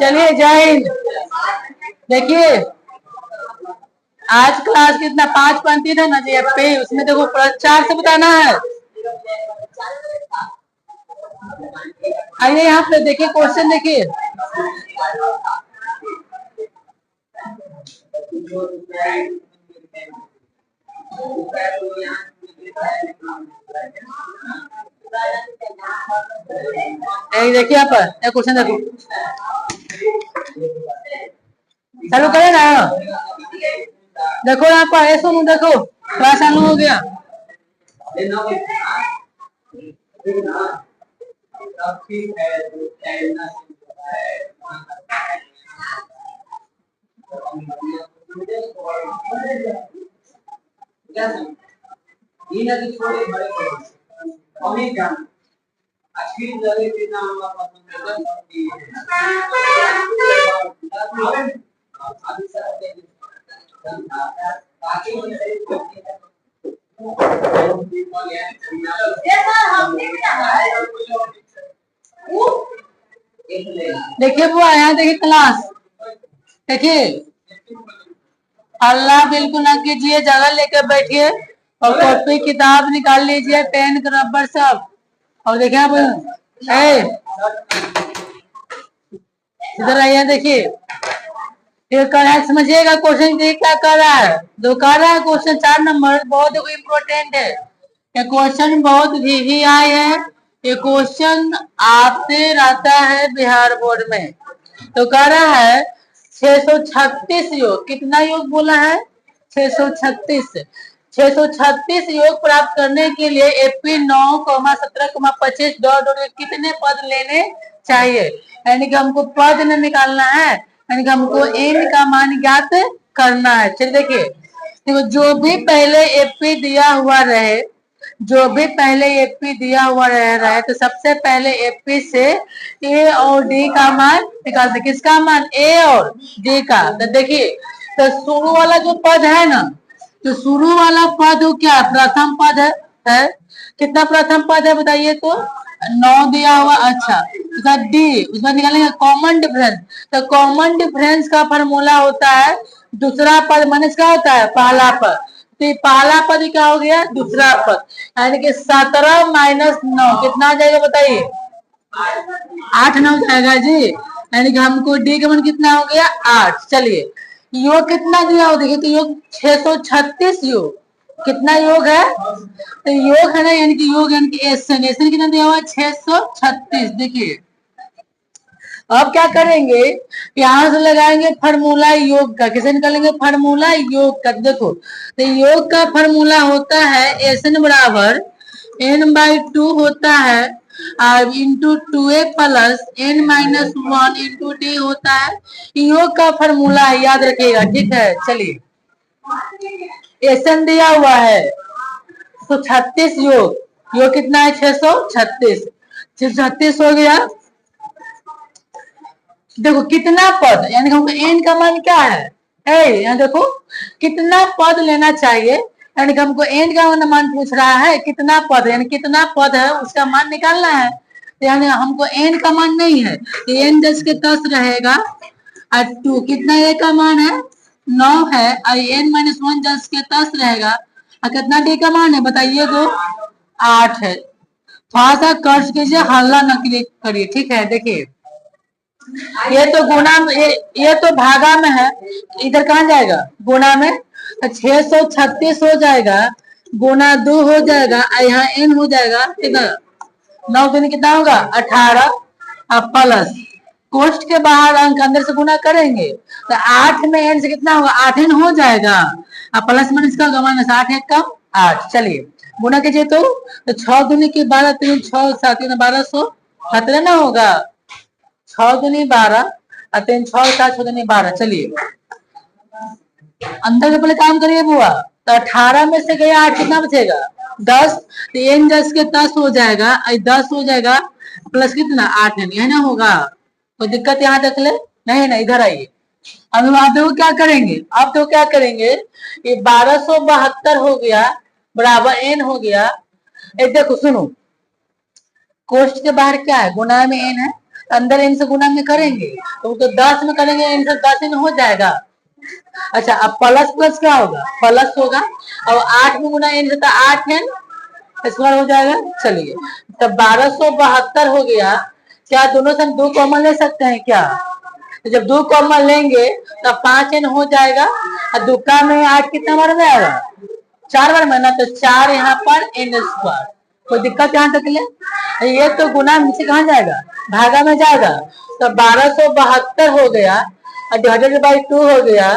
चलिए जय हिंद। देखिए आज क्लास कितना 5 पंक्ति था ना जी पे, उसमें देखो प्रचार से बताना है। आइए यहाँ पे देखिए क्वेश्चन देखिए। देखिए यहाँ पर क्वेश्चन देखो, चालू करें ना। देखो यहाँ पर ऐसा नहीं, देखो क्लास चालू हो गया। देखिए वो यहाँ देखिए क्लास, देखिए अल्लाह बिल्कुल न कीजिए, जगह लेकर बैठिए और कॉपी किताब निकाल लीजिए, पेन रबर सब। और देखिए आप इधर आइए, देखिए ये कर है, समझिएगा क्वेश्चन क्या कर रहा है। जो कर रहा है क्वेश्चन 4 नंबर बहुत इम्पोर्टेंट है। ये क्वेश्चन बहुत भी आए है, ये क्वेश्चन आते रहता है बिहार बोर्ड में। तो कह रहा है 636 योग, कितना योग बोला है 636। 636 योग प्राप्त करने के लिए एपी 9,17,25 कितने पद लेने चाहिए। यानी कि हमको पद न निकालना है, यानी कि हमको एन का मान ज्ञात करना है। चलिए देखिए, देखो जो भी पहले एपी दिया हुआ रहे, जो भी पहले एपी दिया हुआ रहा है, तो सबसे पहले एपी से ए और डी का मान निकालते। किसका मान? ए और डी का। तो देखिए, तो शुरू वाला जो पद है ना, तो शुरू वाला पद क्या प्रथम पद है। कितना प्रथम पद है बताइए तो? 9 दिया हुआ। अच्छा, उसका डी, उसमें निकालेंगे कॉमन डिफरेंस। तो कॉमन डिफरेंस का फॉर्मूला होता है दूसरा पद माइनस क्या होता है पहला पद। तो पहला पद क्या हो गया दूसरा पद, यानी कि 17 माइनस 9 कितना आ जाएगा बताइए? 8 9 जाएगा जी। यानी कि हमको डी का मान कितना हो गया 8। चलिए योग कितना दिया हो देखिए, तो योग 636 योग। कितना योग है? तो योग है ना, यानी कि योग यानी कि एसन कितना दिया हुआ है 636। देखिए अब क्या करेंगे, यहां से लगाएंगे फार्मूला योग का। किसे निकालेंगे? फार्मूला योग का। देखो तो योग का फार्मूला होता है एसन बराबर n/2 होता है into 2a plus n-1 into D होता है। योग का फार्मूला है, याद रखिएगा, ठीक है। चलिए एसन दिया हुआ है 136 योग, योग कितना है 636। 636 हो गया। देखो कितना पद, यानी हमको एन का मान क्या है, यहाँ देखो कितना पद लेना चाहिए, यानी कि हमको एन का मान पूछ रहा है कितना पद, यानी कितना पद है उसका मान निकालना है। यानी हमको एन का मान नहीं है, तो एन 10 के 10 रहेगा और 2 कितना ए का मान है 9 है और n-1 10 के 10 रहेगा। और कितना डी का मान है बताइए तो 8 है। थोड़ा सा कष्ट कीजिए, हल्ला न करिए, ठीक है। देखिए ये तो गुना में, ये तो भागा में है, इधर कहाँ जाएगा गुना में। 636 हो जाएगा, गुना 2 हो जाएगा, यहाँ n हो जाएगा कितना 9 दिन कितना होगा 18 और प्लस कोष्ट के बाहर अंक अंदर से गुना करेंगे तो 8 में n से कितना होगा 8 n हो जाएगा और प्लस माइनस का होगा माइनस 8 1 कम 8। चलिए गुना कीजिए तो 6 दूनी की 12 3 6 7 1200 17 ना होगा 6 दूनी 12 और 3 6 7 6 दूनी 12। चलिए अंदर के पहले काम करिए बुआ, तो 18 में से गया 8 कितना बचेगा 10, तो n 10 के 10 हो जाएगा 10 हो जाएगा प्लस कितना 8 है ना होगा। कोई दिक्कत यहाँ तक ले नहीं ना, इधर आइए। अब आप देखो क्या करेंगे, आप तो क्या करेंगे, ये 1272 हो गया बराबर n हो गया। देखो सुनो कोष्ट के बाहर क्या है गुना में n है, अंदर n से गुना में करेंगे तो 10 में करेंगे, n से 10 में हो जाएगा। अच्छा अब प्लस प्लस क्या होगा, प्लस होगा। अब 8 में गुना n से तो 8n स्क्वायर हो जाएगा। चलिए तब 1272 हो गया। क्या दोनों से हम 2 कॉमन ले सकते हैं क्या? तो जब 2 कॉमन लेंगे तब 5n हो जाएगा और 2 का में 8 कितना बार में आएगा, 4 बार में ना, तो 4 यहाँ पर n स्क्वायर। कोई दिक्कत यहाँ तक ले? ये तो गुना नीचे कहाँ जाएगा, भागा में जाएगा। तो 1272 हो गया और डिवाइडेड बाई 2 हो गया।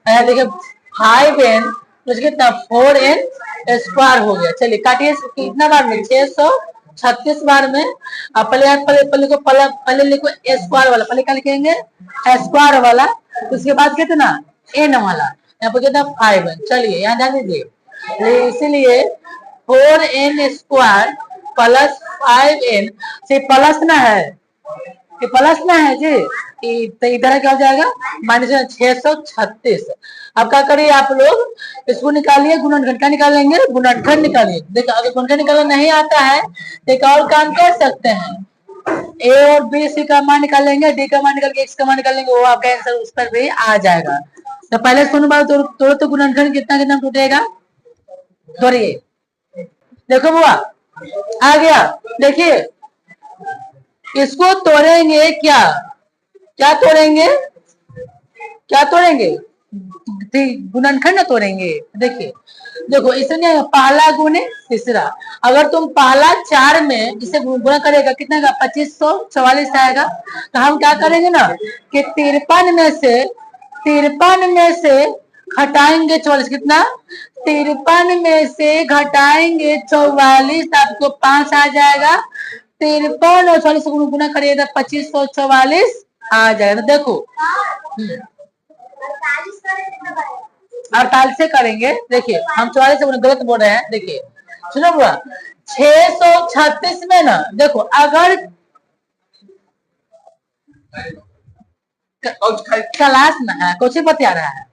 यहाँ देखिए 5n तो कितना 4n स्क्वायर हो गया। चलिए काटिए कितना बार में, 636 बार में। अब पहले को पहले लिखो स्क्वायर वाला, पहले क्या लिखेंगे स्क्वायर वाला, उसके बाद कितना n वाला, यहाँ पर कितना 5n। चलिए यहाँ ध्यान दीजिए, इसीलिए 4n स्क्वायर प्लस 5n से प्लस ना है, ये प्लस ना है जी, तो इधर क्या हो जाएगा माइनस 636। अब क्या करिए आप लोग इसको निकालिए, गुणनखंड का निकालेंगे, गुणनखंड निकालिए। देखो अगर गुणनखंड निकालना नहीं आता है तो एक और काम कर सकते हैं, a और b c का मान निकालेंगे, d का मान निकाल के x का मान निकालेंगे, वो आपका आंसर उस पर भी आ जाएगा। तो पहले सुनो बात, तो गुणनखंड कितना कितना टूटेगा, तोड़िए। देखो बुआ आ गया, देखिए इसको तोड़ेंगे, क्या क्या तोड़ेंगे, क्या तोड़ेंगे, गुणनखंड तोड़ेंगे। देखिए देखो इसने पहला गुणे तीसरा, अगर तुम पहला 4 में इसे गुणा करेगा कितना का 2544 आएगा। तो हम क्या करेंगे ना कि 53 में से घटाएंगे 44, कितना 53 में से घटाएंगे 44, आपको 5 आ जाएगा। 53 और 44 को गुना करिएगा 2544 आ जाएगा। देखो 48 से करेंगे, देखिए हम 44 से गलत बोल रहे हैं। देखिए सुनो बुआ, 636 में ना देखो अगर क्लास में है, कुछ बता रहा है,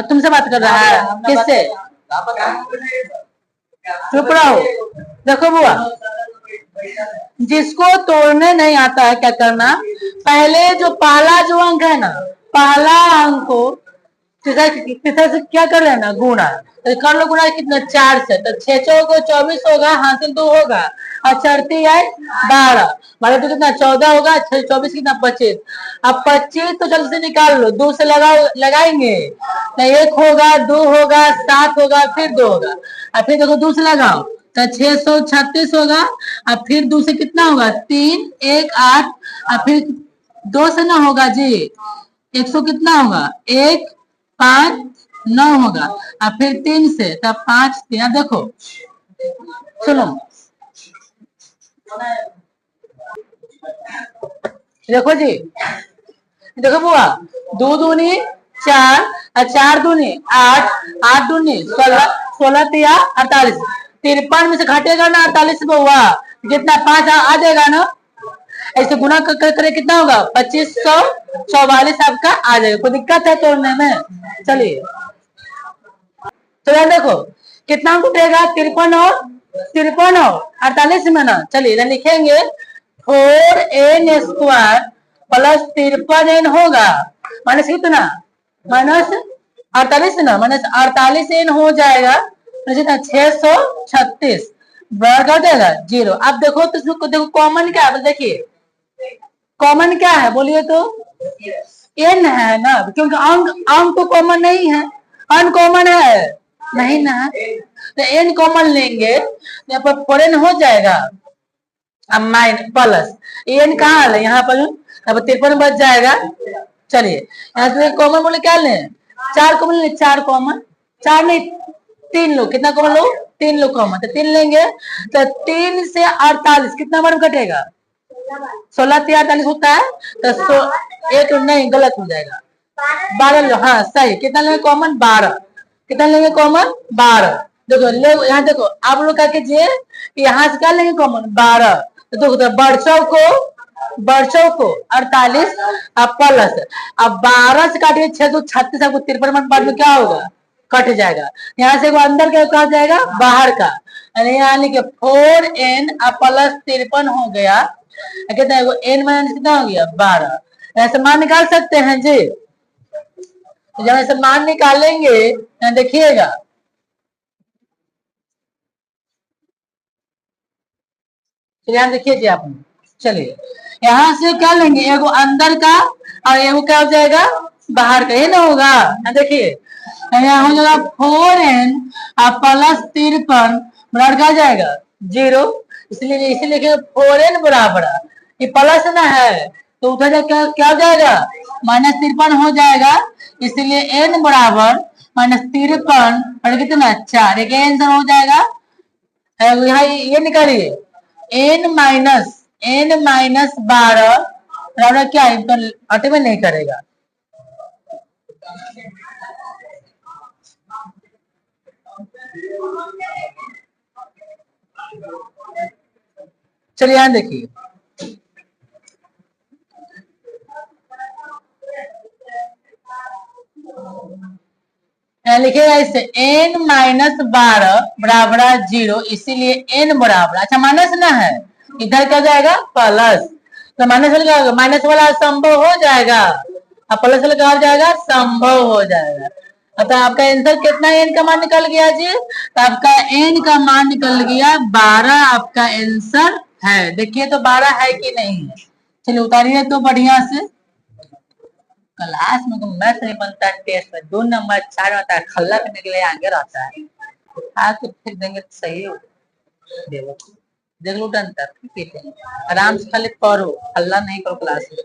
तुमसे बात कर रहा है, किससे, चुप रहो। देखो बुआ जिसको तोड़ने नहीं आता है क्या करना, पहले जो पहला जो अंक है ना, पहला अंक को तीसरा से क्या कर रहे हैं ना गुणा, तो कर लो गुणा कितना 4 से, तो 6 चौको 24 होगा, हासिल 2 होगा और चढ़ती है 12, मतलब तो कितना 14 होगा, 24 कितना 25। अब 25 तो जल्दी से निकाल लो, 2 से लगाएंगे तो 1 होगा, 2 होगा, 7 होगा, फिर 2 होगा और फिर देखो 2 से लगाओ तो 636 होगा और फिर 2 से कितना होगा 3 1 8 और फिर 2 से ना होगा जी 100 कितना होगा 1 5 9 होगा और फिर 3 से तब 5 3। देखो सुनो देखो जी, देखो बुआ 2 दूनी 4 और 4 दूनी 8 8 दूनी 16 16 तिया 48, 53 में से घटेगा ना 48 में हुआ कितना 5 आ जाएगा ना, ऐसे गुना करे कितना होगा 2544 आपका आ जाएगा। कोई दिक्कत है तोड़ने में? चलिए तो यार देखो कितना टूटेगा 53 और 48 में ना। चलिए इधर लिखेंगे 4n स्क्वायर प्लस 53n होगा माइनस कितना माइनस 48 ना, माइनस 48n हो जाएगा 636 बराबर देगा 0। अब देखो तो इसको देखो कॉमन क्या है, देखिए कॉमन क्या है बोलिए तो n है ना, क्योंकि अंक अंक तो कॉमन नहीं है, अनकॉमन है नहीं ना, तो n कॉमन लेंगे यहाँ पर 4n हो जाएगा अब माइन प्लस n कहाँ है यहाँ पर, अब 53 बच जाएगा। चलिए यहाँ से कॉमन बोले क्या लें 4 कॉमन ले, 4 कॉमन 4 नहीं 3 लो, कितना कॉमन लो 3 लो कॉमन, तो 3 लेंगे तो 3 से 48 कितना बार कटेगा 16 से 48 होता है तो एक नहीं गलत हो जाएगा 12 लो, हाँ सही, कितना लेंगे कॉमन 12, कितना लेंगे कॉमन 12। देखो ले यहाँ देखो आप लोग क्या कीजिए यहाँ से क्या लेंगे कॉमन 12, तो देखो तो बरसों को 48 अब प्लस, अब 12 से काटिए 6 तो 36 आपको 53 बाद में क्या होगा कट जाएगा, यहाँ से अंदर क्या कहा जाएगा बाहर का, यानी कि 4n प्लस 53 हो गया कितना है वो n माइनस कितना हो गया 12। ऐसे मान निकाल सकते हैं जी। तो जब ऐसे मान निकालेंगे देखिएगा, ध्यान देखिए जी आप। चलिए यहाँ से क्या लेंगे, एगो अंदर का और एगो क्या हो जाएगा बाहर का, ये ना होगा। देखिए यहाँ हो जाएगा 4n प्लस 53 बराबर क्या जाएगा 0। इसलिए इसे लिखे 4n बराबर, ये प्लस ना है तो उधर क्या क्या हो जाएगा -53 हो जाएगा। इसलिए n बराबर -53 और कितना 4, एक आंसर हो जाएगा। यहाँ ये निकालिए n-12 बराबर क्या है, तो अटे में नहीं करेगा। चलिए यहाँ देखिए, लिखिएगा इसे n-12 बराबर 0, इसीलिए n बराबर, अच्छा माइनस ना है इधर क्या जाएगा प्लस, तो माइनस वाला क्या होगा, माइनस वाला संभव हो जाएगा और प्लस वाला क्या हो जाएगा संभव हो जाएगा। तो आपका आंसर कितना n का मान निकल गया जी, तो आपका n का मान निकल गया 12, आपका आंसर है। देखिए तो 12 है कि नहीं है, चलिए उतारिए तो बढ़िया से। क्लास में मैथ नहीं बनता है, टेस्ट में 2 नंबर 4 आता है, खल्ला करने के लिए आगे रहता है, तो फिर देंगे तो सही हो। देख लो डन तक आराम से खाली पढ़ो, हल्ला नहीं करो क्लास में।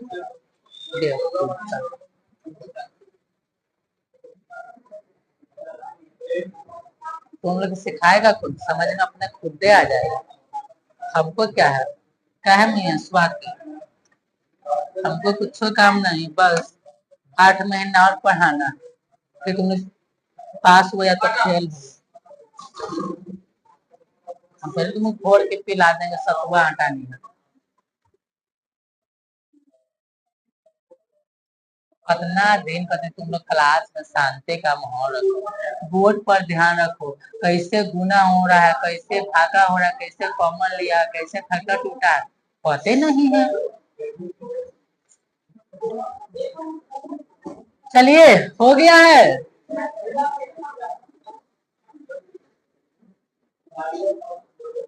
तुम लोग सिखाएगा खुद, समझना अपने खुद आ जाएगा। हमको क्या है मियां स्वाद, हमको कुछ काम नहीं, बस 8 महीना और पढ़ाना, फिर तुम पास हो या तो फेल हो। हम पहले तुम घोर के पिला देंगे सतुआ आटा नहीं। कितना दिन कहते तुम लोग क्लास में शांति का माहौल रखो, बोर्ड पर ध्यान रखो, कैसे गुना हो रहा है, कैसे भागा हो रहा है, कैसे कॉमन लिया, कैसे खट्टा टूटा है, पते नहीं है। चलिए हो गया है,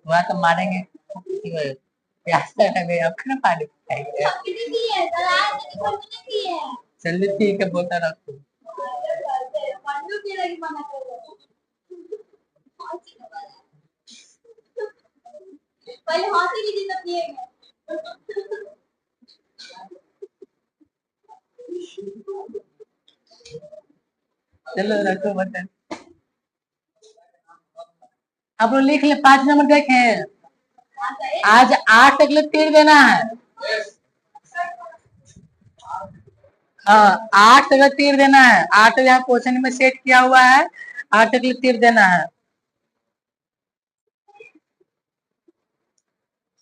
वहां तो मारेंगे प्यास लगे अपना पानी चलिए ठीक है बोलता रखो। पहले हाथ ही नहीं देता पिएगा। चलो रखो बटन, आप लोग लिख ले 5 नंबर देखें, आज 8 तक लोग तीर देना है। हाँ 8 तक तीर देना है, 8 यहाँ क्वेश्चन में सेट किया हुआ है, 8 तक तीर देना है।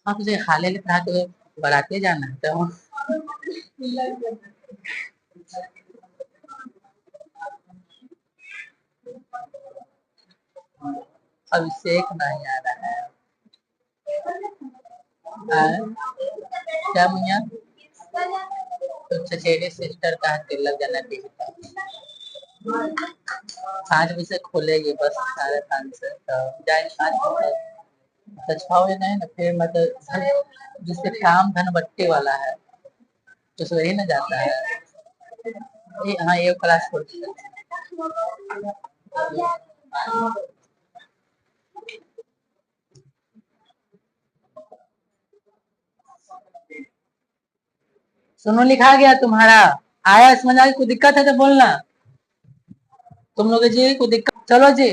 हाँ तुझे खाले लिखा तो बढ़ाते जाना है तो अभिषेक नहीं आ रहा है क्या भैया, तो चचेरे सिस्टर का तिलक जाना टीवी 5 बजे से खोलेगी बस 5:30 से, तो जाए 5 तो 6 बजे नहीं ना, फिर मतलब जिससे काम धनबट्टी वाला है तो वही ना जाता है। हाँ ये क्लास छोड़ती है। सुनो लिखा गया तुम्हारा, आया समझ आ, कोई दिक्कत है तो बोलना। तुम लोग जी कोई दिक्कत, चलो जी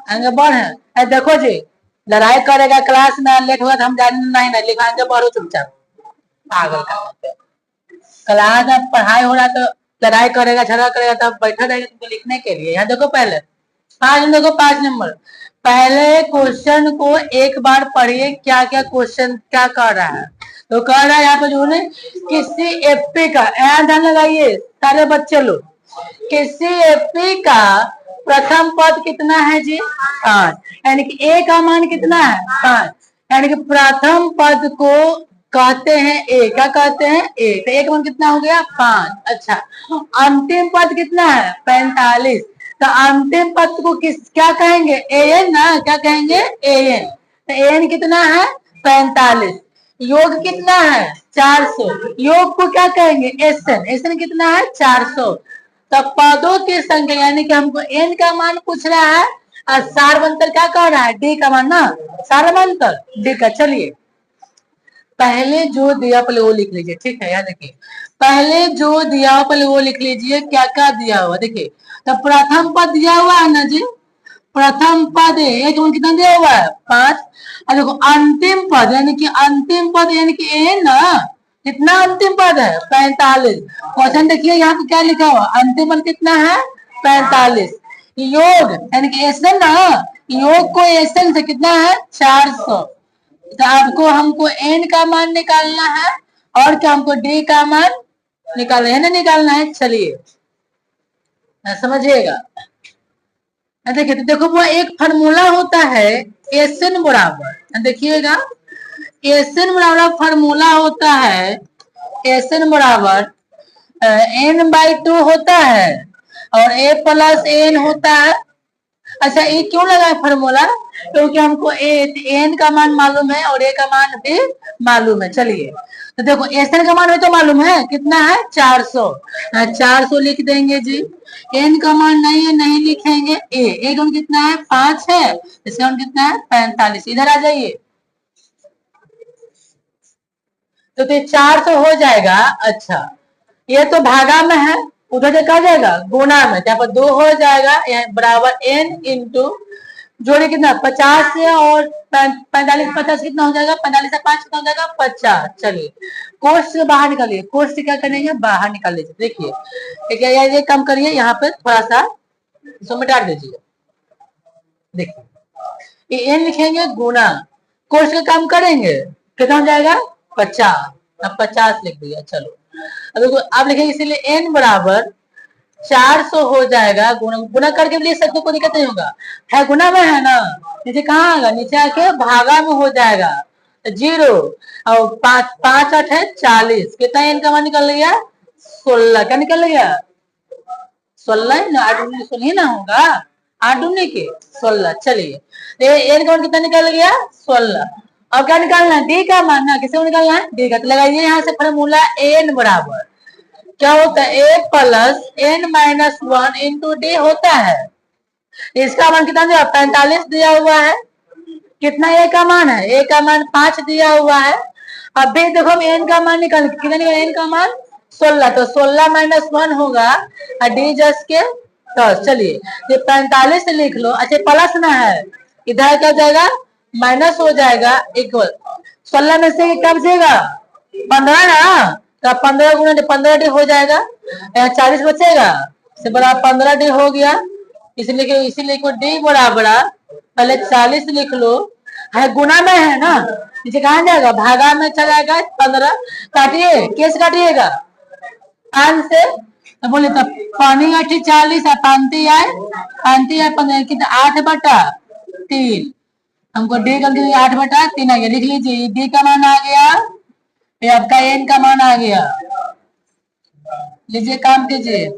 आगे बढ़े। देखो जी लड़ाई करेगा क्लास में लेट हुआ तो हम जाने नहीं लिखाएंगे, बढ़ो चुपचाप, पागल का क्लास में पढ़ाई हो रहा तो लड़ाई करेगा झगड़ा करेगा तब बैठा रहेगा तुमको लिखने के लिए। यहाँ देखो पहले 5 नंबर, पहले क्वेश्चन को एक बार पढ़िए, क्या क्या क्वेश्चन क्या कर रहा है। तो कह रहा है यहाँ पे जो है किसी एपी का, ध्यान लगाइए सारे बच्चे लोग, किसी एपी का प्रथम पद कितना है जी 5, यानी कि ए का मान कितना है 5, यानी कि प्रथम पद को कहते हैं ए, क्या कहते हैं ए, तो एक मान कितना हो गया 5। अच्छा, अंतिम पद कितना है 45, तो अंतिम पद को क्या कहेंगे एन ना, क्या कहेंगे एन, तो एन कितना है 45, योग कितना है 400, योग को क्या कहेंगे एसन, एसन कितना है 400, तो पदों की संख्या यानी कि हमको एन का मान पूछ रहा है और सारवंतर क्या कह रहा है डी का मान ना, सारवंतर डी का। चलिए पहले जो दिया पहले वो लिख लीजिए, ठीक है, याद रखिए पहले जो दिया पहले वो लिख लीजिए, क्या क्या दिया हुआ देखिए। तो प्रथम पद दिया हुआ है ना जी, प्रथम पद एक कितना दिया हुआ है 5, और देखो अंतिम पद यानी कि अंतिम पद यानी कि ए ना, कितना अंतिम पद है 45। क्वेश्चन देखिए यहाँ पे क्या लिखा हुआ, अंतिम पद कितना है 45, योग यानी कि एसन ना, योग को एसन से कितना है 400, तो आपको हमको एन का मान निकालना है और क्या हमको डी का मान निकालना है ना, निकालना है। चलिए समझिएगा, देखिए तो देखो वो एक फार्मूला होता है एसन बराबर, देखिएगा एसन बराबर फार्मूला होता है, एसन बराबर n/2 होता है और a + n होता है। अच्छा ये क्यों लगा है फार्मूला, क्योंकि हमको एन का मान मालूम है और ए का मान भी मालूम है। चलिए तो देखो एन का मान है तो मालूम है कितना है 400, 400 लिख देंगे जी, एन का मान नहीं है नहीं लिखेंगे, ए का कितना है 5 है, इसका मान कितना है 45, इधर आ जाइए तो 400 हो जाएगा। अच्छा ये तो भागा में है, उधर से कहा जाएगा गुना में, यहाँ पर 2 हो जाएगा बराबर n इंटू जोड़े कितना 50 से और 45, 50 कितना हो जाएगा 45 से 5 कितना हो जाएगा 50। चलिए कोष्ठ से बाहर निकालिए, कोष्ठ से क्या करेंगे बाहर निकाल लीजिए। देखिए ठीक है, ये कम करिए, यहाँ पे थोड़ा सा इसको मिटा दीजिए। देखिए ये n लिखेंगे गुना, कोष्ठ का काम करेंगे कितना हो जाएगा 50, अब 50 लिख दिया। चलो अब लिखेंगे इसीलिए n बराबर 400 हो जाएगा, गुना करके लिख सकते, कोई दिक्कत नहीं होगा, है गुना में है ना, नीचे कहाँ आएगा नीचे आके भागा में हो जाएगा 0 और 5 8 है 40, कितना n का मान निकल गया 16, क्या निकल गया 16 ना, 8 16 ना होगा, 8 दूनी के 16। चलिए n का मान कितना निकल गया 16, अब क्या निकालना है डी का मान ना, किसे निकालना है डी का, तो लगाइए यहाँ से फॉर्मूला n बराबर क्या होता है a + n - 1 इंटू डी होता है, इसका मान कितना दिया 45 दिया हुआ है, कितना a का मान है a का मान 5 दिया हुआ है। अब भी देखो हम n का मान निकाल, कितना निकाल n का मान 16, तो 16 - 1 होगा और डी जस के 10। चलिए ये 45 लिख लो, अच्छा प्लस ना है इधर क्या जाएगा माइनस हो जाएगा, इक्वल 16 में से क्या बचेगा 15 ना, तो 15 गुना 15 डी हो जाएगा, 40 बचेगा से बड़ा 15 डी हो गया, इसीलिए डी बराबर पहले 40 लिख लो, है गुना में है ना, नीचे कहा जाएगा भागा में चला जाएगा 15, काटिए कैसे काटिएगा 5 से, तो बोले तब पानी 8 40 और पांती आए 15 कितना 8/3, हमको डी का 8/3 आ गया, लिख लीजिए डी का मान आ गया, ये आपका एन का मान आ गया, लीजिए काम कीजिए।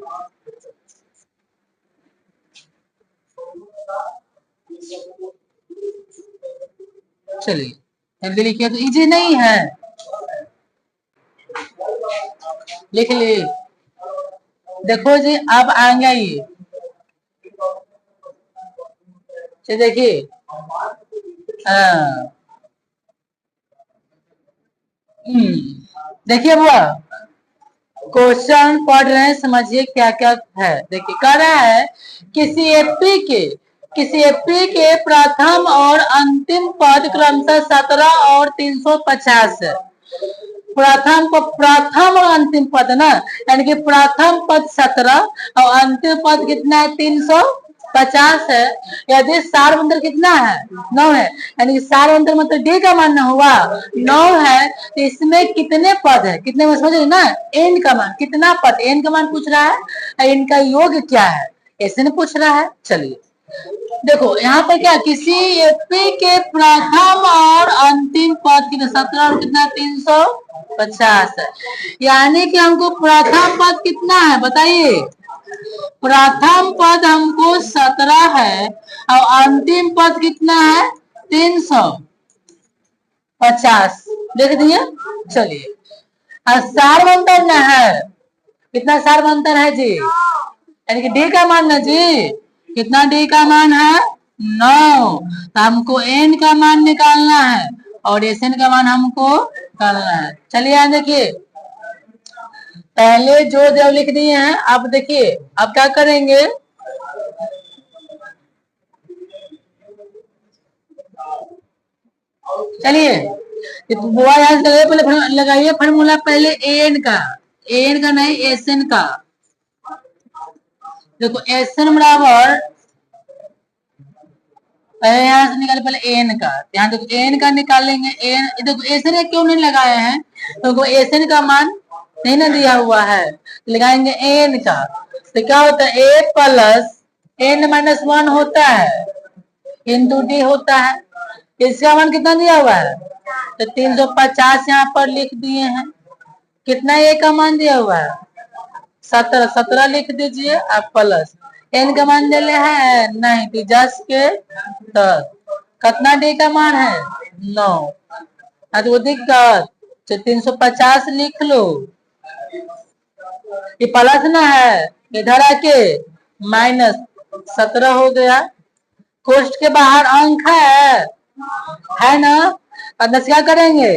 चलिए जल्दी लिखिए, तो इजी नहीं है, लिख ली, देखो जी अब आएंगे ये, देखिए देखिए बुआ क्वेश्चन पढ़ रहे हैं, समझिए क्या क्या है। देखिए कह रहा है किसी एपी के प्रथम और अंतिम पद क्रमशः 17 और 350 है, प्रथम और अंतिम पद ना, यानी कि प्रथम पद 17 और अंतिम पद कितना है 350 है, यदि सारवंतर कितना है 9 है, यानी कि सारवंतर मतलब डी का मान हुआ 9 है, तो इसमें कितने पद है, कितने में समझ ना, एन का मान कितना पद, एन का मान पूछ रहा है, इनका योग क्या है ऐसे नहीं पूछ रहा है। चलिए देखो यहाँ पे क्या किसी एपी के प्रथम और अंतिम पद की 17 और कितना 350 है। यानी कि हमको प्रथम पद कितना है बताइए। प्रथम पद हमको 17 है और अंतिम पद कितना है 350। देख दिए। चलिए सार मंतर न है। कितना सार मंतर है जी। यानी कि डी का मान ना जी। कितना डी का मान है 9। तो हमको एन का मान निकालना है और एस एन का मान हमको निकालना है। चलिए यहाँ देखिए पहले जो जब लिख दिए हैं अब देखिए अब क्या करेंगे। चलिए पहले लगाइए फार्मूला पहले एन का नहीं एस एन का। देखो एस एन बराबर पहले यहाँ से निकाले पहले एन का। यहाँ देखो एन का निकालेंगे। एन देखो एस एन क्यों नहीं लगाए हैं तो एस एन का मान नहीं ना दिया हुआ है। लगाएंगे एन का तो क्या होता है ए प्लस एन माइनस 1 होता है इंटू डी होता है। इसका मान कितना दिया हुआ है तो 350 यहाँ पर लिख दिए हैं। कितना ए का मान दिया हुआ है 17 लिख दीजिए आप प्लस एन का मान दे है नहीं तो 10 के 10। कितना डी का मान है 9। आज वो दिक्कत 350 लिख लो। ये प्लस ना है इधर आके माइनस 17 हो गया। कोष्ठ के बाहर अंक है ना। अब क्या करेंगे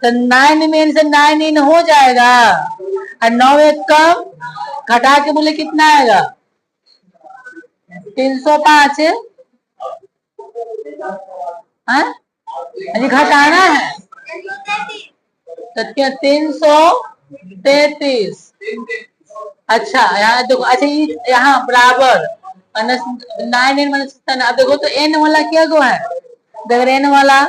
तो 9 में इनसे 9 इन हो जाएगा और 9 एक कम घटा के बोले कितना आएगा 305 है। घटाना है तो 333। अच्छा यहाँ देखो अच्छा यहाँ बराबर 9 इन माइनस। अब देखो तो एन वाला क्या गो है अगर एन वाला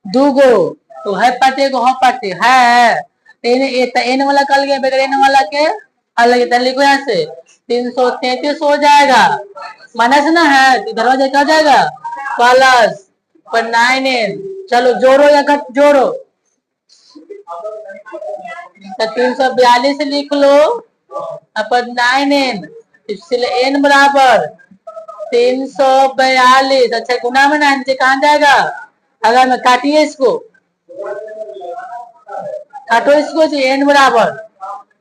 2 गो तो है पाटे को हो पाटे है एन वाला कल गया बगैर एन वाला के अलग लिखो यहाँ से 333 हो जाएगा। माइनस ना है दरवाजा क्या जाएगा प्लस पर 9 एन। चलो जोड़ो या घट जोड़ो तो 342 लिख लो अपन 9 एन इसलिए एन बराबर 342। अच्छा गुना में 9 से कहाँ जाएगा अगर मैं काटिए इसको काटो इसको जी एन बराबर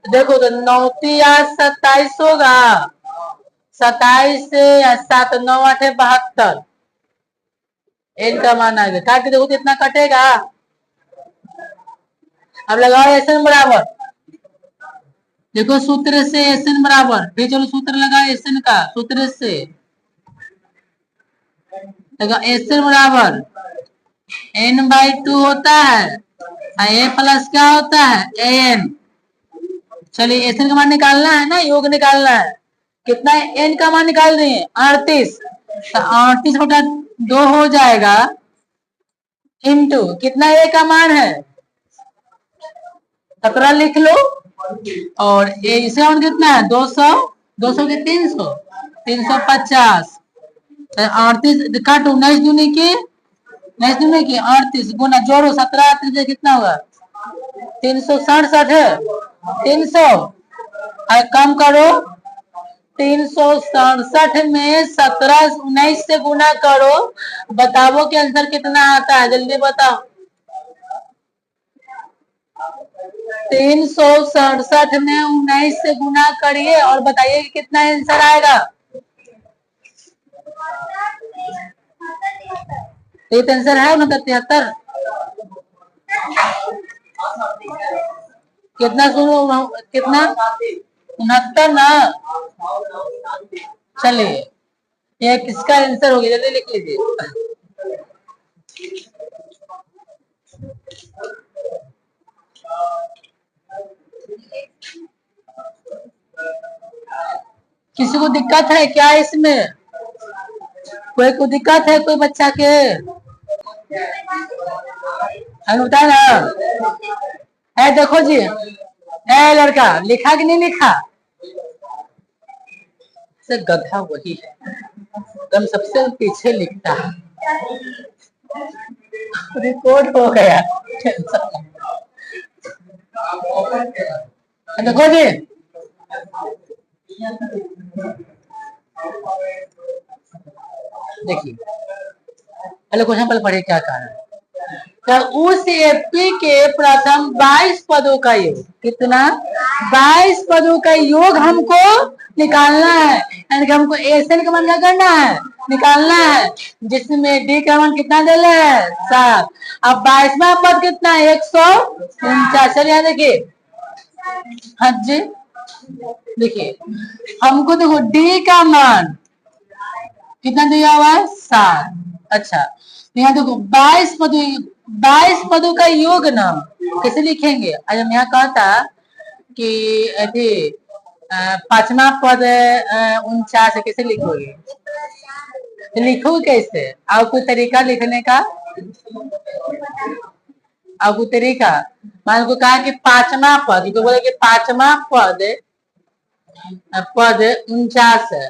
देखो तो 9 या 27 होगा 27 से 7 9 8 72 एन का मान आ गया। काट के देखो कितना कटेगा। अब लगाओ एस एन बराबर देखो सूत्र से एस एन बराबर फिर चलो सूत्र लगाओ एस एन का सूत्र से लगा एस एन बराबर n/2 होता है ए प्लस क्या होता है एन। चलिए एस एन का मान निकालना है ना योग निकालना है। कितना एन का मान निकाल रहे हैं 38 तो 38/2 हो जाएगा इंटू कितना ए का मान है 17 लिख लो और इसका मान कितना है 200 200 के 300 350 38 काटो 19 दूनी की 38 गुना जोड़ो 17 से कितना होगा 367 है 300 और कम करो 367 में 17 19 से गुना करो बताओ कि आंसर कितना आता है जल्दी बताओ। 367 में 19 से गुना करिए और बताइए कि कितना आंसर आएगा। ये आंसर है 69 कितना सुनो कितना 69 ना। चलिए ये किसका आंसर हो गया जल्दी लिख लीजिए। किसी को दिक्कत है क्या इसमें कोई को दिक्कत है कोई बच्चा के बता ना है। देखो जी है लड़का लिखा कि नहीं लिखा से गधा वही है। एकदम सबसे पीछे लिखता है। रिकॉर्ड हो गया। देखो जी, देखिए पहले क्वेश्चन पहले पढ़े क्या कहा है। तो उस एपी के प्रथम 22 पदों का योग कितना, 22 पदों का योग हमको निकालना है, यानी कि हमको एसएन का मान क्या करना है, निकालना है, जिसमें डी का मान कितना दे रहा है 7। अब 22वां पद कितना है 149। चलिए यहाँ देखिए, हाँ जी देखिए हमको देखो डी का मान कितना दिया हुआ है 7। अच्छा यहाँ देखो 22 पदों का योग ना कैसे लिखेंगे। आज हम यहाँ कहा था कि अरे पांचवा पद 49 है, कैसे लिखोगे, तो लिखोगे कैसे, और कोई तरीका लिखने का, और कोई तरीका। मान को कहा कि पांचवा पद, तो बोले कि पांचवा पद 49 है,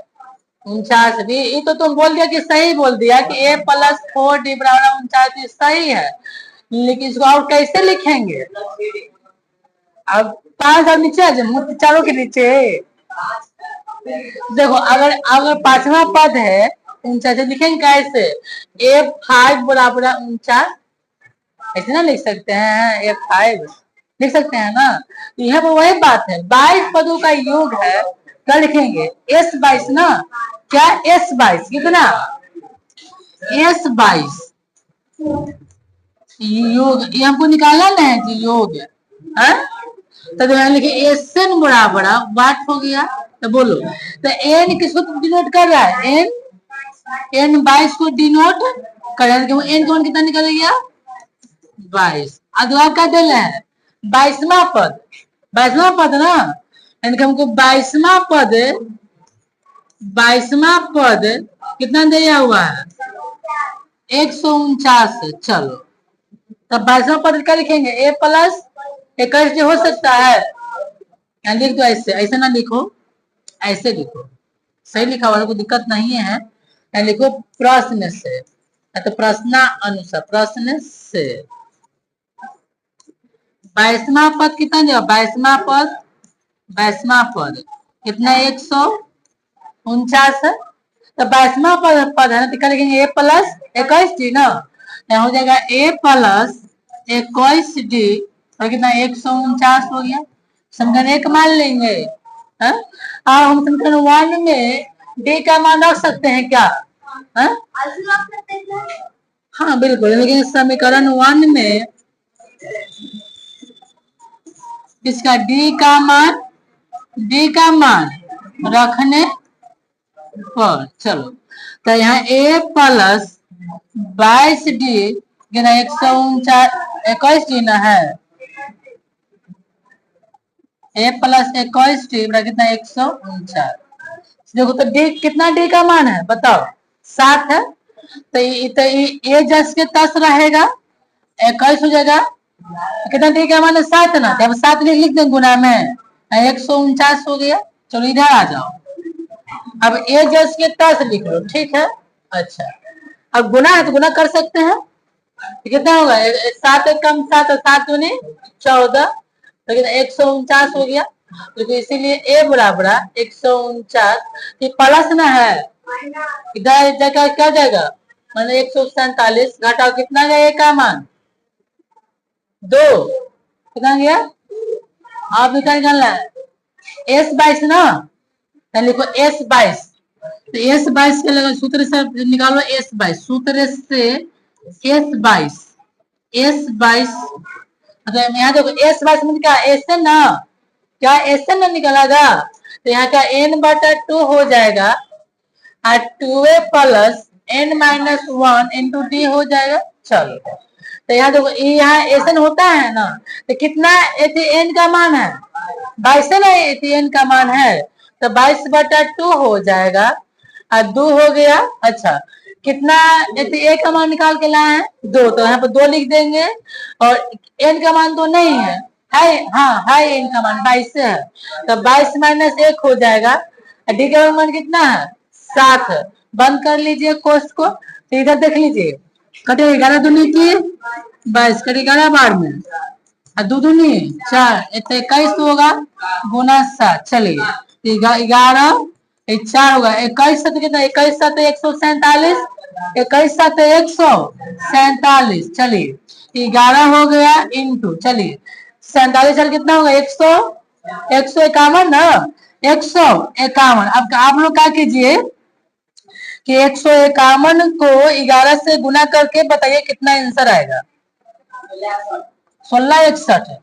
49 भी, ये तो तुम बोल दिया कि सही बोल दिया कि a + 4d = 49 सही है, लेकिन इसको और कैसे लिखेंगे। अब 5 और नीचे आ जाए, चारों के नीचे देखो, अगर पांचवा पद है 49 लिखेंगे कैसे, a5 = 49, ऐसे ना लिख सकते हैं, a5 लिख सकते हैं ना। यहाँ पर वही बात है, 22 पदों का योग है, क्या लिखेंगे S22 ना, क्या S22 कितना, S22 योग, ये हमको निकालना ना है जी योग है। तो यहाँ लिखे SN बराबर वाट हो गया, तो बोलो तो N किसको डिनोट कर रहा है, N 22 को डिनोट कर रहा है, N कौन कितना निकल गया 22। अगला क्या दे रहे हैं 22वां पद, 22वां पद ना, यानी कि हमको 22वां पद कितना दिया हुआ है 149। चलो तब 22वां पद क्या लिखेंगे a + 21 हो सकता है, लिख दो ऐसे, ऐसे ना लिखो, ऐसे लिखो, सही लिखा हुआ कोई दिक्कत नहीं है, लिखो प्रश्न से, तो प्रश्नानुसार प्रश्न से 22वां पद कितना दिया, 22वां पद कितना 149 है, तो 22वां पद है ना, तो क्या लिखेंगे a + 21d ना, हो जाएगा a + 21d और कितना 149 हो गया। समीकरण 1 मान लेंगे, हम समीकरण 1 में d का मान रख सकते हैं क्या, हाँ बिल्कुल, लेकिन समीकरण 1 में इसका d का मान रखने पर, चलो तो यहाँ a + 22d 149 ना है, a + 21d कितना 149। देखो तो d कितना, d का मान है बताओ 7 है, तो ये जस के तस रहेगा 21 हो जाएगा, कितना d का मान है 7 ना, तो 7 लिख दें गुना में 149 हो गया। चलो इधर आ जाओ, अब ए जस के तस लिख लो, ठीक है। अच्छा अब गुना है तो गुना कर सकते हैं, कितना होगा 7 कम 7 और 7 दूनी 14, तो 149 हो गया, तो इसीलिए a बराबर 149, ये प्लस ना है, इधर जगह क्या जाएगा मतलब 147, घटाओ कितना गया a का मान 2, कितना गया, आप निकालना है S22 ना, लिखो S22, तो S22 के लगा सूत्र से निकालो S22, सूत्र से S22 मतलब यहाँ देखो S22 में क्या SN ना, क्या SN ना निकलेगा, तो यहाँ का n/2 हो जाएगा और 2a + n - 1 × d हो जाएगा। चलो तो यहाँ देखो यहाँ SN होता है ना, तो कितना n का मान है 22 ना, n का मान है, तो 22/2 हो जाएगा और 2 हो गया। अच्छा कितना a का मान निकाल के लाए हैं 2, तो यहाँ पर 2 लिख देंगे, और n का मान तो नहीं है, हाँ है n का मान 22 है, तो 22 - 1 हो जाएगा, d का मान कितना है 7 है, बंद कर लीजिए कोष्ट को। तो इधर देख लीजिए, कटे 11 दूनी की 22, कटे 11 बार में, और 2 दूनी 4, 21 होगा गुना 7। चलिए 11 4 होगा, 21 7 कितना, 21 7 147, 21 7 147। चलिए 11 हो गया इंटू, चलिए 47 साल कितना होगा 151 ना, 151। अब आप लोग क्या कीजिए कि 151 को 11 से गुना करके बताइए कितना आंसर आएगा। 1661 है।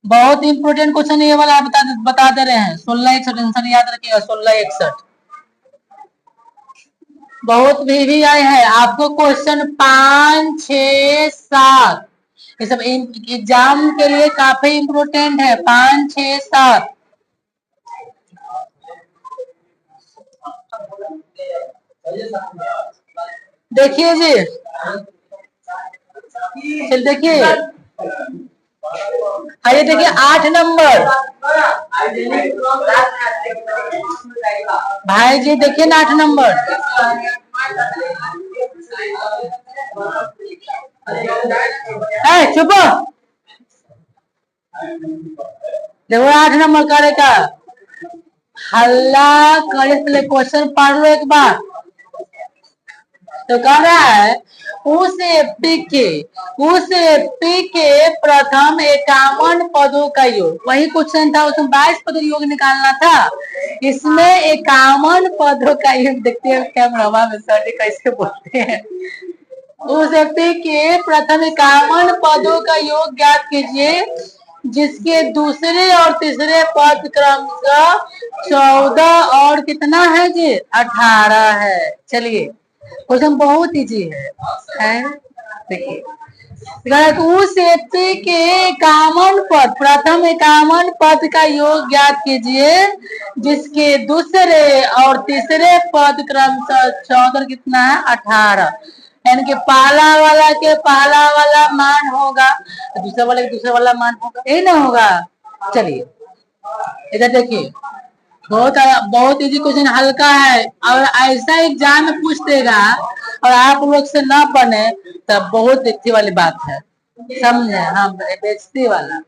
बहुत इंपोर्टेंट क्वेश्चन ये वाला बता दे रहे हैं। 1661 आंसर याद रखिएगा, 1661 बहुत भी आए हैं आपको क्वेश्चन 5 6 7, ये सब एग्जाम के लिए काफी इंपोर्टेंट है। 5 6 7 देखिए जी, चल देखिए, आइए देखिए 8 नंबर भाई जी, देखिए ना 8 नंबर, चुप देखो 8 नंबर करे का हल्ला करे, पहले क्वेश्चन पढ़ लो एक बार। तो कह रहा है उस एपी के प्रथम 51 पदों का योग, वही क्वेश्चन था, उसमें 22 पदों योग निकालना था, इसमें 51 पदों का योग। देखते हैं कैमरा में सर कैसे बोलते हैं। उस एपी के प्रथम 51 पदों का योग ज्ञात कीजिए जिसके दूसरे और तीसरे पद क्रमशः 14 और कितना है जी 18 है। चलिए क्वेश्चन बहुत इजी है। देखिए उस एपी के 51 पद, प्रथम 51 पद का योग ज्ञात कीजिए जिसके दूसरे और तीसरे पद क्रमशः 14 कितना है 18, यानी कि पहला वाला के पहला वाला मान होगा, दूसरा वाला के दूसरा वाला मान होगा, यही ना होगा। चलिए इधर देखिए, बहुत इजी क्वेश्चन, हल्का है, और ऐसा एग्जाम में पूछ देगा और आप लोग से ना बने तब बहुत दिक्कत वाली बात है, समझे। हाँ बेइज्जती वाला,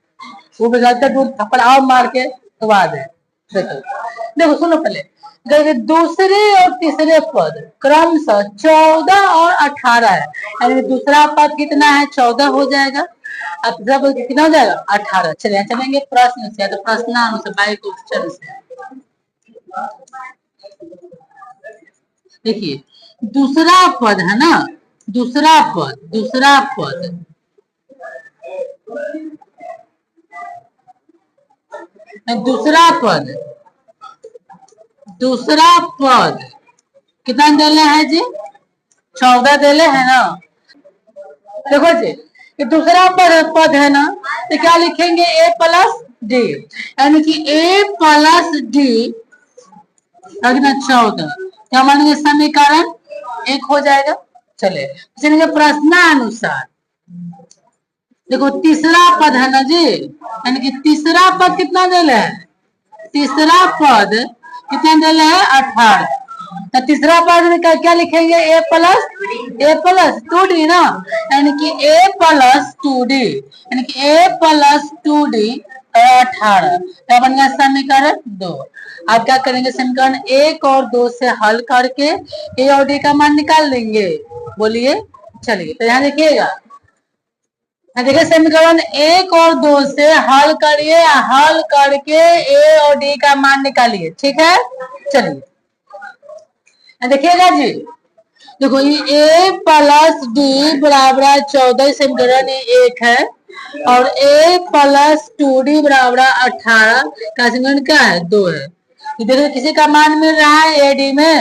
वो भी गलत दूर थप्पड़ और मार के दबा दे। देखो सुनो पहले, दूसरे और तीसरे पद क्रमशः 14 और 18 है, यानी दूसरा पद कितना है 14 हो जाएगा, अब तीसरा पद कितना हो जाएगा 18। चलेंगे प्रश्न से, तो प्रश्नानुसार बाई क्वेश्चन से देखिए, दूसरा पद है ना, दूसरा पद कितना देले है जी 14 देले है ना। देखो जी ये दूसरा पद है ना, तो क्या लिखेंगे a प्लस डी, यानी कि a प्लस डी कितना 14, क्या मानेंगे समीकरण 1 हो जाएगा। चले प्रश्नानुसार देखो तीसरा पद है ना जी, यानी कि तीसरा पद कितना देले है, तीसरा पद कितना देले है 18, तो तीसरा पद में क्या लिखेंगे a प्लस 2d ना, यानी कि a प्लस 2d, यानी कि a प्लस 2d 18, क्या बन गया समीकरण 2। आप क्या करेंगे समीकरण 1 और 2 से हल करके a और d का मान निकाल देंगे, बोलिए। चलिए तो यहाँ देखिएगा, देखिए समीकरण 1 और 2 से हल करिए, हल करके a और d का मान निकालिए, ठीक है। चलिए देखिएगा जी, देखो ये a प्लस डी बराबर 14 समीकरण 1 है, और a प्लस 2d बराबर 18 का समीकरण क्या है 2 है। इधर किसी का मान मिल रहा है ad में,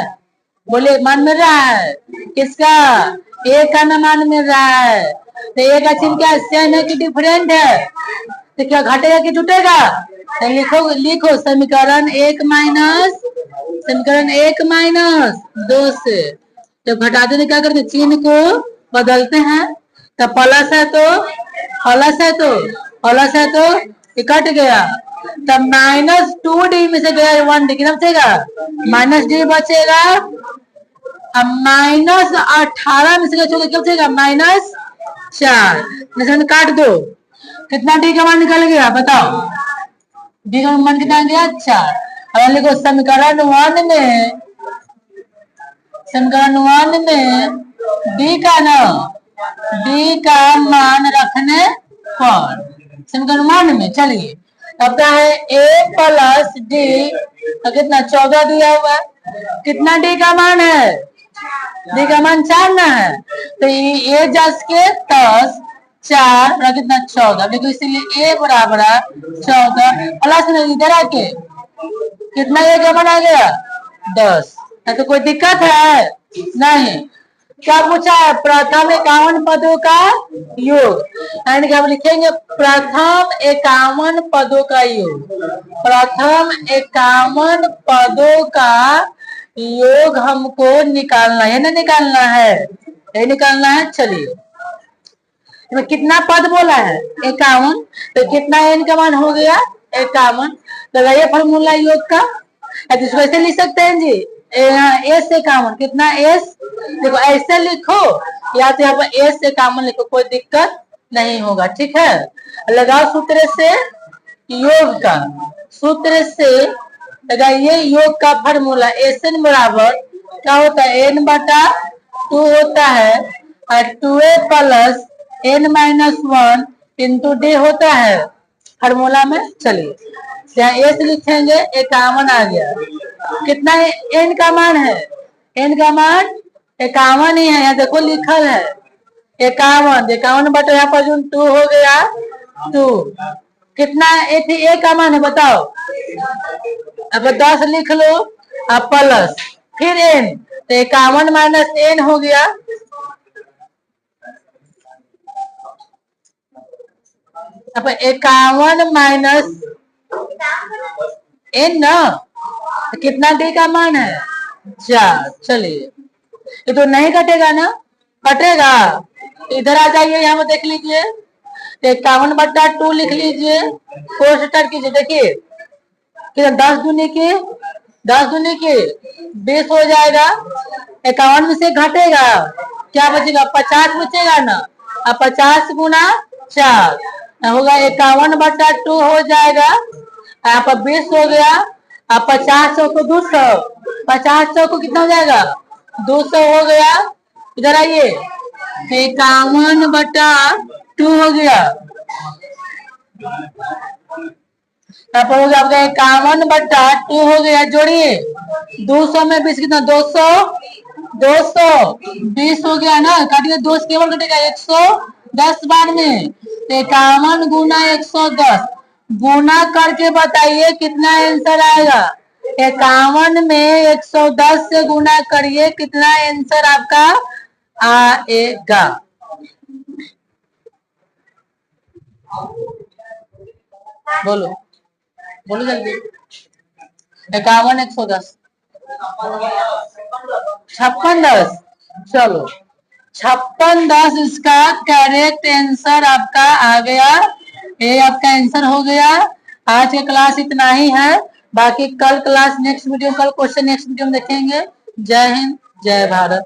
बोले मान मिल रहा है किसका, a का मान मिल रहा है, तो a का चिन्ह क्या सेम है कि डिफरेंट है, तो क्या घटेगा कि जुटेगा, तो लिखो समीकरण 1 माइनस 2 से, तो घटा देने क्या करते चिन्ह को बदलते हैं, तो प्लस है तो कट गया, तब -2d में से गया 1d, कितना बचेगा -d बचेगा, अब -18 में से क्या बचेगा? -4। निशान काट दो। कितना डी का मान निकल गया बताओ? डी का मान कितना गया? 4। अब लिखो समीकरण 1 में, समीकरण 1 में डी का मान रखने पर, समीकरण 1 में चलिए अब क्या है? a प्लस डी कितना? 14 दिया हुआ है। कितना डी का मान है? डी का मान 4 ना है, तो ये जस के 10 4 और कितना? 14। देखो इसीलिए a बराबर 14 प्लस में इधर आके कितना a का मान आ गया? 10। तो कोई दिक्कत है? नहीं। क्या पूछा है? प्रथम 51 पदों का योग। एंड क्या लिखेंगे? प्रथम 51 पदों का योग। प्रथम 51 पदों का योग हमको निकालना है ना? निकालना है, ये निकालना है। चलिए कितना पद बोला है? 51। तो कितना n का मान हो गया? 51। लगाइए फॉर्मूला योग का। इसको ऐसे लिख सकते हैं जी, एस 51। कितना? एस देखो ऐसे लिखो या तो यहाँ पर एस 51 लिखो, कोई दिक्कत नहीं होगा। ठीक है, लगाओ सूत्र से योग का, सूत्र से लगाइए योग का फॉर्मूला। एस एन बराबर क्या होता है? एन बटा 2 होता है, और 2a plus n minus 1 into D होता है फॉर्मूला में। चलिए यहाँ एस लिखेंगे, 51 आ गया। कितना n का मान है? n का मान 51 ही है, यहाँ देखो लिखल है 51। 51 बटे यहाँ पर जो 2 हो गया 2। कितना a का मान है बताओ? अब 10 लिख लो, अब प्लस फिर n, तो 51 माइनस n हो गया। अब 51 माइनस n ना, कितना डी का मान है? 4। चलिए ये तो नहीं कटेगा ना? कटेगा। इधर आ जाइए, यहाँ पर देख लीजिए, 51 बटा 2 लिख लीजिए, कोष्टक स्टार्ट कीजिए। देखिए 10 दूनी के 20 हो जाएगा। 51 में से घटेगा, क्या बचेगा? 50 बचेगा ना। अब 50 गुना 4 होगा 51 बटा 2 हो जाएगा। यहाँ पर 20 हो गया। अब 50 को 200, 50 को कितना हो जाएगा? 200 हो गया। इधर आइए, 51 बटा 2 हो गया। यहाँ पर हो गया आपका 51 बटा 2 हो गया। जोड़िए 200 में 20 कितना? 200 20 हो गया ना। काटिए 2 से केवल कटेगा 110 बार में। 51 गुना 110 गुना करके बताइए कितना आंसर आएगा? 51 में 110 से गुना करिए, कितना आंसर आपका आएगा? बोलो बोलो जल्दी। 51 110 56 10। चलो 56 10 इसका करेक्ट आंसर आपका आ गया। ये आपका आंसर हो गया। आज का क्लास इतना ही है, बाकी कल क्लास नेक्स्ट वीडियो, कल क्वेश्चन नेक्स्ट वीडियो में देखेंगे। जय हिंद, जय भारत।